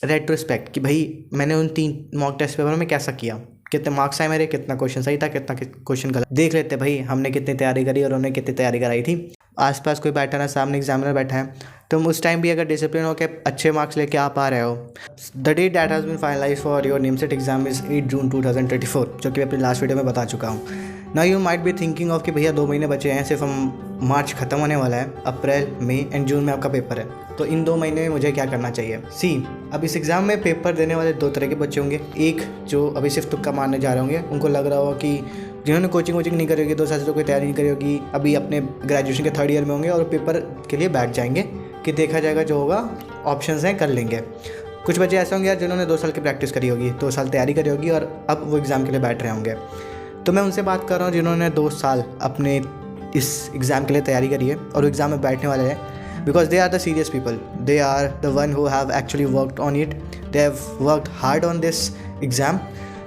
Retrospect कि भाई मैंने उन 3 मॉक टेस्ट पेपर में कैसा किया, कितने मार्क्स आए मेरे, कितना क्वेश्चन सही था, कितना क्वेश्चन गलत। देख लेते भाई हमने कितनी तैयारी करी और उन्होंने कितनी तैयारी कराई थी। आसपास कोई बैठा ना, सामने एग्जामिनर बैठा है, तुम उस टाइम भी अगर डिसिप्लिन हो के अच्छे मार्क्स लेके आ पा रहे हो। The date that has been finalised for your NIMCET exam is 8 June 2024, जो कि मैं अपनी लास्ट वीडियो में बता चुका हूँ। Now you might be thinking of कि भैया 2 महीने बचे हैं, सिर्फ हम मार्च खत्म होने वाला है, अप्रैल मई एंड जून में आपका पेपर है, तो इन 2 महीने में मुझे क्या करना चाहिए। अब इस एग्ज़ाम में पेपर देने वाले 2 तरह के बच्चे होंगे। एक जो अभी सिर्फ तुक्का मारने जा रहे होंगे, उनको लग रहा होगा कि जिन्होंने कोचिंग नहीं करी होगी, 2 साल से कोई तैयारी नहीं करी होगी, अभी अपने ग्रेजुएशन के 3rd ईयर में होंगे और पेपर के लिए बैठ जाएंगे कि देखा जाएगा, जो होगा ऑप्शंस हैं कर लेंगे। कुछ बच्चे ऐसे होंगे यार जिन्होंने 2 साल की प्रैक्टिस करी होगी, 2 साल तैयारी करी होगी और अब वो एग्ज़ाम के लिए बैठ रहे होंगे। तो मैं उनसे बात कर रहा हूँ जिन्होंने 2 साल अपने इस एग्ज़ाम के लिए तैयारी करी है और वो एग्ज़ाम में बैठने वाले हैं, because they are the serious people, they are the one who have actually worked on it, they have worked hard on this exam.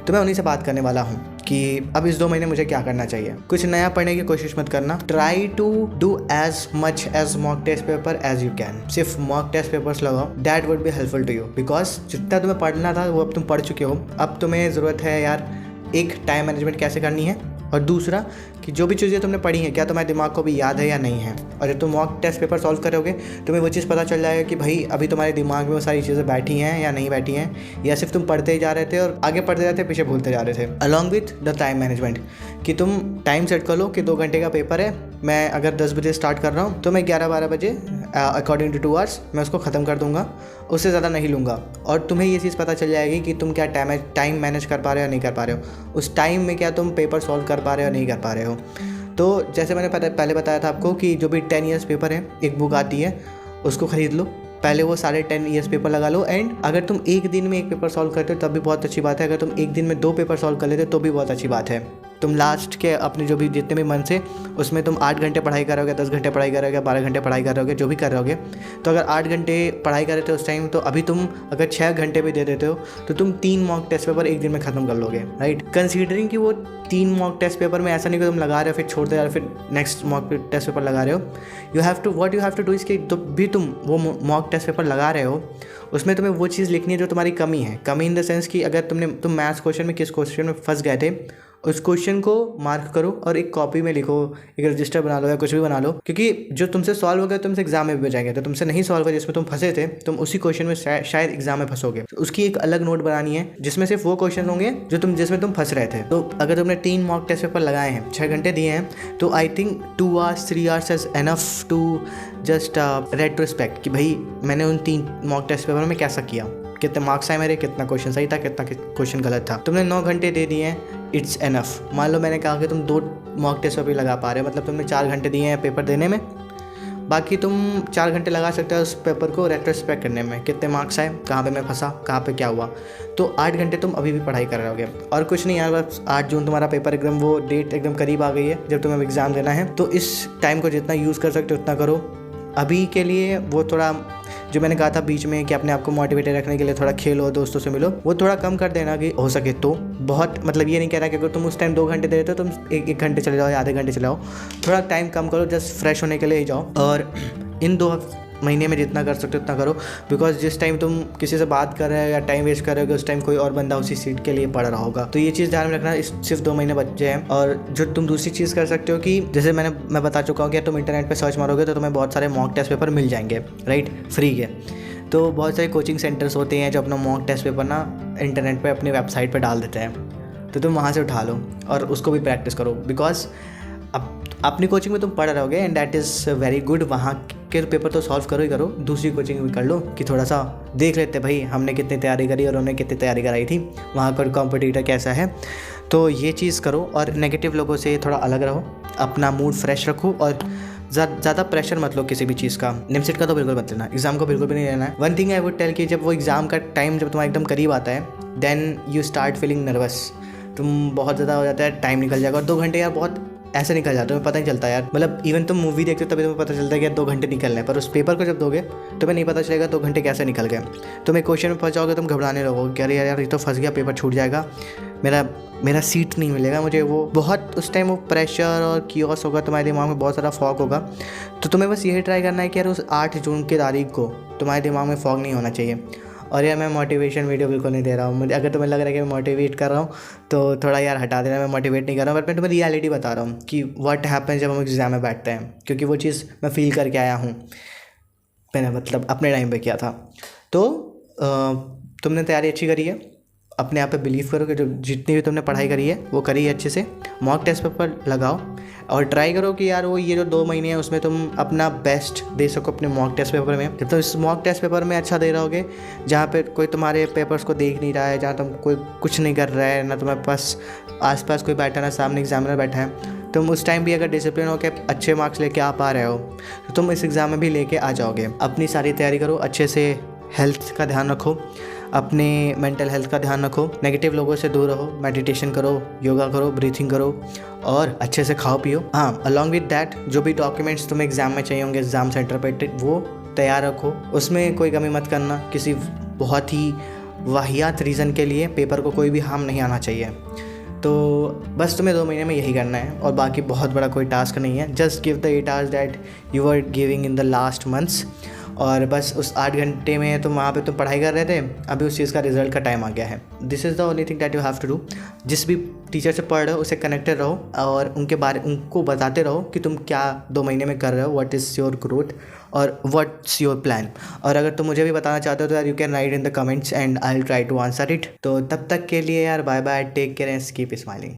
तो मैं उन्हीं से बात करने वाला हूँ कि अब इस 2 महीने मुझे क्या करना चाहिए। कुछ नया पढ़ने की कोशिश मत करना, try to do as much as mock test paper as you can. सिर्फ मॉक टेस्ट पेपर्स लगाओ, that would be helpful to you, because जितना तुम्हें पढ़ना था वो अब तुम पढ़ चुके हो। अब तुम्हें ज़रूरत है यार एक टाइम मैनेजमेंट कैसे करनी है, और दूसरा कि जो भी चीज़ें तुमने पढ़ी हैं क्या तुम्हारे दिमाग को भी याद है या नहीं है। और जब तुम मॉक टेस्ट पेपर सॉल्व करोगे तुम्हें वो चीज़ पता चल जाएगा कि भाई अभी तुम्हारे दिमाग में वो सारी चीज़ें बैठी हैं या नहीं बैठी हैं, या सिर्फ तुम पढ़ते ही जा रहे थे और आगे पढ़ते जाते पीछे भूलते जा रहे थे। Along with the time management कि तुम टाइम सेट कर लो कि 2 घंटे का पेपर है, मैं अगर 10 बजे स्टार्ट कर रहा हूँ तो मैं 11-12 बजे अकॉर्डिंग टू 2 आवर्स मैं उसको ख़त्म कर दूंगा, उससे ज़्यादा नहीं लूँगा। और तुम्हें ये चीज़ पता चल जाएगी कि तुम क्या टाइम मैनेज कर पा रहे हो या नहीं कर पा रहे हो, उस टाइम में क्या तुम पेपर सॉल्व कर पा रहे हो या नहीं कर पा रहे हो। तो जैसे मैंने पहले बताया था आपको कि जो भी 10 ईयर्स पेपर है, एक बुक आती है उसको ख़रीद लो, पहले वो सारे 10 ईयर्स पेपर लगा लो। एंड अगर तुम एक दिन में 1 पेपर सॉल्व करते हो तब भी बहुत अच्छी बात है, अगर तुम एक दिन में 2 पेपर सॉल्व कर लेते हो तो भी बहुत अच्छी बात है। तुम लास्ट के अपने जो भी जितने भी मंथ से उसमें तुम 8 घंटे पढ़ाई करोगे, 10 घंटे पढ़ाई करोगे, 12 घंटे पढ़ाई करोगे, जो भी कर रहोगे, तो अगर 8 घंटे पढ़ाई कर रहे थे उस टाइम, तो अभी तुम अगर 6 घंटे भी दे देते हो तो तुम 3 मॉक टेस्ट पेपर एक दिन में ख़त्म कर लोगे, राइट। कंसीडरिंग कि वो 3 मॉक टेस्ट पेपर में ऐसा नहीं कि तुम लगा रहे हो फिर छोड़ दे रहे हो, फिर नेक्स्ट मॉक टेस्ट पेपर लगा रहे हो। यू हैव टू डू इसके भी तुम वो मॉक टेस्ट पेपर लगा रहे हो उसमें तुम्हें वो चीज़ लिखनी है जो तुम्हारी कमी है। कमी इन द सेंस कि अगर तुम मैथ्स क्वेश्चन में किस क्वेश्चन में फंस गए थे, उस क्वेश्चन को मार्क करो और एक कॉपी में लिखो, एक रजिस्टर बना लो या कुछ भी बना लो, क्योंकि जो तुमसे सॉल्व हो गया तुमसे एग्जाम में भी बचाएंगे, तो तुमसे नहीं सॉल्व हो जिसमें तुम फंसे थे तुम उसी क्वेश्चन में शायद एग्जाम में फंसोगे, तो उसकी एक अलग नोट बनानी है जिसमें सिर्फ वो क्वेश्चन होंगे जिसमें तुम फंस रहे थे। तो अगर तुमने 3 मॉक टेस्ट पेपर लगाए हैं, 6 घंटे दिए हैं, तो I think 2 hours 3 hours is enough to just retrospect कि भाई मैंने उन 3 मॉक टेस्ट पेपर में कैसा किया, कितने मार्क्स आए मेरे, कितना क्वेश्चन सही था, कितना क्वेश्चन गलत था। तुमने 9 घंटे दे दिए हैं, इट्स एनफ। मान लो मैंने कहा कि तुम 2 मॉक टेस्ट पेपर लगा पा रहे हो, मतलब तुमने 4 घंटे दिए हैं पेपर देने में, बाकी तुम 4 घंटे लगा सकते हो उस पेपर को रेट्रोस्पेक्ट करने में, कितने मार्क्स आए, कहाँ पे मैं फंसा, कहाँ पे क्या हुआ। तो 8 घंटे तुम अभी भी पढ़ाई कर रहे होगे। और कुछ नहीं यार, बस 8 जून तुम्हारा पेपर एकदम वो डेट एकदम करीब आ गई है जब तुम्हें एग्ज़ाम देना है, तो इस टाइम को जितना यूज़ कर सकते हो उतना करो। अभी के लिए वो थोड़ा जो मैंने कहा था बीच में कि अपने आप को मोटिवेटेड रखने के लिए थोड़ा खेलो, दोस्तों से मिलो, वो थोड़ा कम कर देना कि हो सके तो। बहुत मतलब ये नहीं कह रहा कि अगर तुम उस टाइम 2 घंटे दे रहे हो तुम 1 घंटे चले जाओ या आधे घंटे चले जाओ, थोड़ा टाइम कम करो, जस्ट फ्रेश होने के लिए ही जाओ। और इन 2 महीने में जितना कर सकते हो उतना करो, बिकॉज जिस टाइम तुम किसी से बात कर रहे हो या टाइम वेस्ट कर रहे हो उस टाइम कोई और बंदा उसी सीट के लिए पढ़ रहा होगा। तो ये चीज़ ध्यान में रखना, सिर्फ 2 महीने बचे हैं। और जो तुम दूसरी चीज़ कर सकते हो कि जैसे मैं बता चुका हूँ कि तुम इंटरनेट पर सर्च मारोगे तो तुम्हें बहुत सारे मॉक टेस्ट पेपर मिल जाएंगे, राइट, फ्री के। तो बहुत सारे कोचिंग सेंटर्स होते हैं जो अपना मॉक टेस्ट पेपर ना इंटरनेट पे अपनी वेबसाइट पे डाल देते हैं, तो तुम वहाँ से उठा लो और उसको भी प्रैक्टिस करो, बिकॉज अब अपनी कोचिंग में तुम पढ़ रहोगे and that is very good. वहाँ के पेपर तो सॉल्व करो ही करो, दूसरी कोचिंग भी कर लो कि थोड़ा सा देख लेते भाई हमने कितनी तैयारी करी और उन्होंने कितनी तैयारी कराई थी, वहाँ का कॉम्पिटिटर कैसा है। तो ये चीज़ करो और नेगेटिव लोगों से थोड़ा अलग रहो, अपना मूड फ्रेश रखो और ज़्यादा प्रेशर मत लो किसी भी चीज़ का। नेमसेट का तो बिल्कुल मत लेना, एग्जाम को बिल्कुल भी नहीं लेना है। One thing I would tell कि जब वो एग्ज़ाम का टाइम जब तुम्हारा एकदम करीब आता है then you start feeling nervous, तुम बहुत ज़्यादा हो जाता है, टाइम निकल जाएगा। और 2 घंटे यार बहुत ऐसे निकल जाते हो, पता नहीं चलता यार। मतलब इवन तुम मूवी देखते हो तभी तुम्हें पता चलता है कि यार 2 घंटे निकलने हैं, पर उस पेपर को जब दोगे तुम्हें नहीं पता चलेगा 2 घंटे कैसे निकल गए। तुम एक क्वेश्चन में फंस जाओगे, तुम घबराने लगोगे कि अरे यार ये तो फंस गया, पेपर छूट जाएगा, मेरा सीट नहीं मिलेगा मुझे। वो बहुत उस टाइम वो प्रेशर और कियोस होगा, तुम्हारे दिमाग में बहुत सारा फॉग होगा। तो तुम्हें बस यही ट्राई करना है कि यार उस 8 जून की तारीख को तुम्हारे दिमाग में फॉग नहीं होना चाहिए। और यार मैं मोटिवेशन वीडियो बिल्कुल नहीं दे रहा हूँ। मुझे अगर तुम्हें लग रहा है कि मैं मोटिवेट कर रहा हूँ तो थोड़ा यार हटा देना, मैं मोटिवेट नहीं कर रहा हूँ, बट मैं तुम्हें रियलिटी बता रहा हूँ कि व्हाट हैपन जब हम एग्ज़ाम में बैठते हैं, क्योंकि वो चीज़ मैं फ़ील करके आया हूँ, मैंने मतलब अपने टाइम पे किया था। तो तुमने तैयारी अच्छी करी है, अपने आप पे बिलीव करो कि जो जितनी भी तुमने पढ़ाई करी है वो करी है अच्छे से। मॉक टेस्ट पेपर लगाओ और ट्राई करो कि यार वो ये जो 2 महीने हैं उसमें तुम अपना बेस्ट दे सको अपने मॉक टेस्ट पेपर में। जब तुम इस मॉक टेस्ट पेपर में अच्छा दे रहोगे, जहाँ पे कोई तुम्हारे पेपर्स को देख नहीं रहा है, जहाँ तुम कोई कुछ नहीं कर रहा है ना, तुम्हारे पास आसपास कोई बैठा ना सामने एग्जामिनर बैठा है, तुम उस टाइम भी अगर डिसिप्लिन हो के अच्छे मार्क्स लेके आ पा रहे हो तो तुम इस एग्ज़ाम में भी लेके आ जाओगे। अपनी सारी तैयारी करो अच्छे से, हेल्थ का ध्यान रखो, अपने मेंटल हेल्थ का ध्यान रखो, नेगेटिव लोगों से दूर रहो, मेडिटेशन करो, योगा करो, ब्रीथिंग करो और अच्छे से खाओ पियो। हाँ, अलॉन्ग विद दैट जो भी डॉक्यूमेंट्स तुम्हें एग्ज़ाम में चाहिए होंगे एग्ज़ाम सेंटर पे, वो तैयार रखो, उसमें कोई कमी मत करना। किसी बहुत ही वाहियात रीज़न के लिए पेपर को कोई भी हार्म नहीं आना चाहिए। तो बस तुम्हें 2 महीने में यही करना है और बाकी बहुत बड़ा कोई टास्क नहीं है। Just give the 8 hours that you are giving in the last months, और बस उस 8 घंटे में तुम वहाँ पे तुम पढ़ाई कर रहे थे, अभी उस चीज़ का रिजल्ट का टाइम आ गया है। This is the only thing that you have to do. जिस भी टीचर से पढ़ रहे हो उससे कनेक्टेड रहो और उनको बताते रहो कि तुम क्या 2 महीने में कर रहे हो, व्हाट इज़ योर ग्रोथ और व्हाट्स योर प्लान। और अगर तुम मुझे भी बताना चाहते हो तो यार you can write in the comments and I will try to answer it. तो तब तक के लिए यार bye bye, take care and keep smiling.